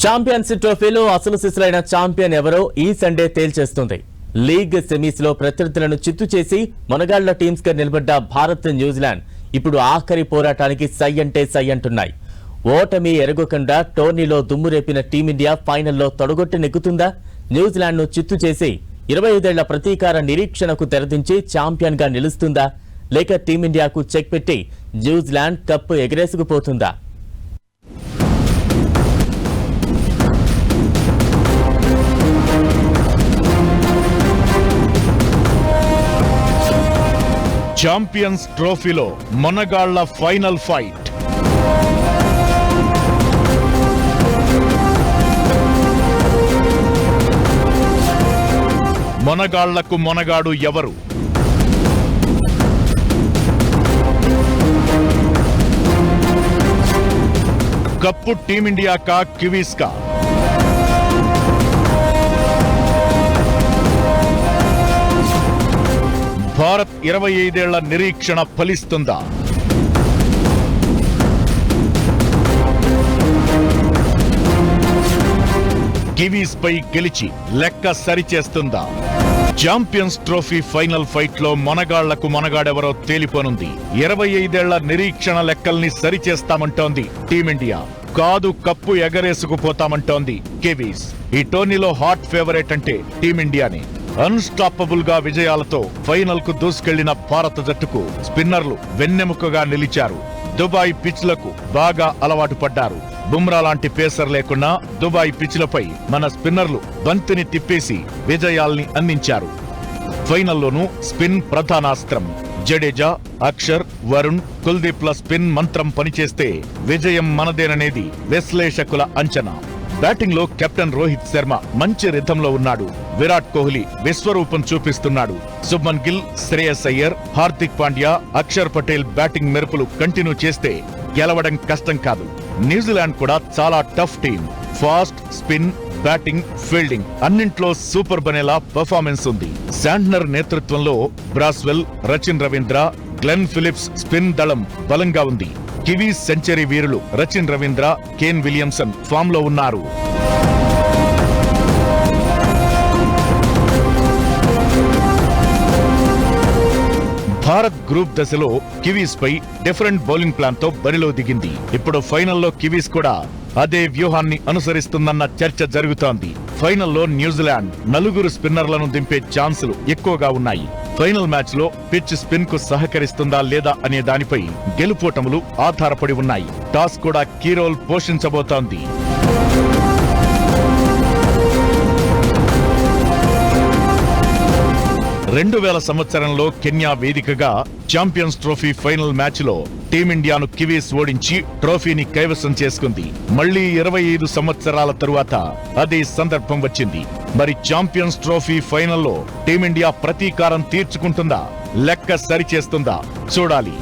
Champions ట్రోఫీలో అసలు సిసలైన ఛాంపియన్ ఎవరో ఈ సండే తేల్చేస్తుంది. లీగ్ సెమీస్ లో ప్రత్యర్థులను చిత్తు చేసి మొనగాళ్ల టీమ్స్ గా నిలబడ్డ భారత్, న్యూజిలాండ్ ఇప్పుడు ఆఖరి పోరాటానికి సై అంటే సై అంటున్నాయి. ఓటమి ఎరగకుండా టోర్నీలో దుమ్మురేపిన టీమిండియా ఫైనల్లో తొడగొట్టి నెగ్గుతుందా? న్యూజిలాండ్ ను చిత్తు చేసి 25 ఏళ్ల ప్రతీకార నిరీక్షణకు తెరదించి ఛాంపియన్ గా నిలుస్తుందా? లేక టీమిండియాకు చెక్ పెట్టి న్యూజిలాండ్ కప్పు ఎగరేసుకుపోతుందా? ఛాంపియన్స్ ట్రోఫీలో మొనగాళ్ల ఫైనల్ ఫైట్. మొనగాళ్లకు మొనగాడు ఎవరు? కప్పు టీమిండియాకా, కివీస్కా? భారత్ 25 ఏళ్ల నిరీక్షణ ఫలిస్తుందా? కివీస్ పై గెలిచి లెక్క సరిచేస్తుందా? ఛాంపియన్స్ ట్రోఫీ ఫైనల్ ఫైట్ లో మొనగాళ్లకు మొనగాడెవరో తేలిపోనుంది. 25 ఏళ్ల నిరీక్షణ లెక్కల్ని సరిచేస్తామంటోంది టీమిండియా. కాదు, కప్పు ఎగరేసుకుపోతామంటోంది కివీస్. ఈ టోర్నీలో హాట్ ఫేవరెట్ అంటే టీమిండియానే. అన్స్టాపబుల్ గా విజయాలతో ఫైనల్ కు దూసుకెళ్లిన భారత జట్టుకు స్పిన్నర్లు వెన్నెముకగా నిలిచారు. దుబాయ్ పిచ్లకు బాగా అలవాటు పడ్డారు. బుమ్రా లాంటి పేసర్ లేకున్నా దుబాయ్ పిచ్లపై మన స్పిన్నర్లు బంతిని తిప్పేసి విజయాల్ని అందించారు. ఫైనల్లోనూ స్పిన్ ప్రధానాస్త్రం. జడేజా, అక్షర్, వరుణ్, కుల్దీప్ల స్పిన్ మంత్రం పనిచేస్తే విజయం మనదేననేది విశ్లేషకుల అంచనా. బ్యాటింగ్ లో కెప్టెన్ రోహిత్ శర్మ మంచి రిథంలో ఉన్నాడు. విరాట్ కోహ్లీ విశ్వరూపం చూపిస్తున్నాడు. శుభ్మన్ గిల్, శ్రేయస్ అయ్యర్, హార్దిక్ పాండ్యా, అక్షర్ పటేల్ బ్యాటింగ్ మెరుపులు కంటిన్యూ చేస్తే గెలవడం కష్టం కాదు. న్యూజిలాండ్ కూడా చాలా tough team. Fast, spin, batting, fielding అన్నింట్లో సూపర్ బనేలా పర్ఫార్మెన్స్ ఉంది. శాంట్నర్ నేతృత్వంలో Bracewell, Rachin Ravindra, Glenn Phillips spin దళం బలంగా ఉంది. కివీస్ సెంచరీ వీరులు Rachin Ravindra, Kane Williamson form లో ఉన్నారు. భారత్ గ్రూప్ దశలో కివీస్ పై డిఫరెంట్ బౌలింగ్ ప్లాన్ తో బరిలో దిగింది. ఇప్పుడు ఫైనల్లో కివీస్ కూడా అదే వ్యూహాన్ని అనుసరిస్తుందన్న చర్చ జరుగుతోంది. ఫైనల్లో న్యూజిలాండ్ 4 స్పిన్నర్లను దింపే ఛాన్సులు ఎక్కువగా ఉన్నాయి. ఫైనల్ మ్యాచ్ లో పిచ్ స్పిన్ కు సహకరిస్తుందా లేదా అనే దానిపై గెలుపోటములు ఆధారపడి ఉన్నాయి. టాస్ కూడా కీ రోల్ పోషించబోతోంది. 2000 సంవత్సరంలో కెన్యా వేదికగా ఛాంపియన్స్ ట్రోఫీ ఫైనల్ మ్యాచ్ లో టీమిండియాను కివీస్ ఓడించి ట్రోఫీని కైవసం చేసుకుంది. మళ్లీ 25 సంవత్సరాల తరువాత అదే సందర్భం వచ్చింది. మరి ఛాంపియన్స్ ట్రోఫీ ఫైనల్లో టీమిండియా ప్రతీకారం తీర్చుకుంటుందా? లెక్క సరిచేస్తుందా? చూడాలి.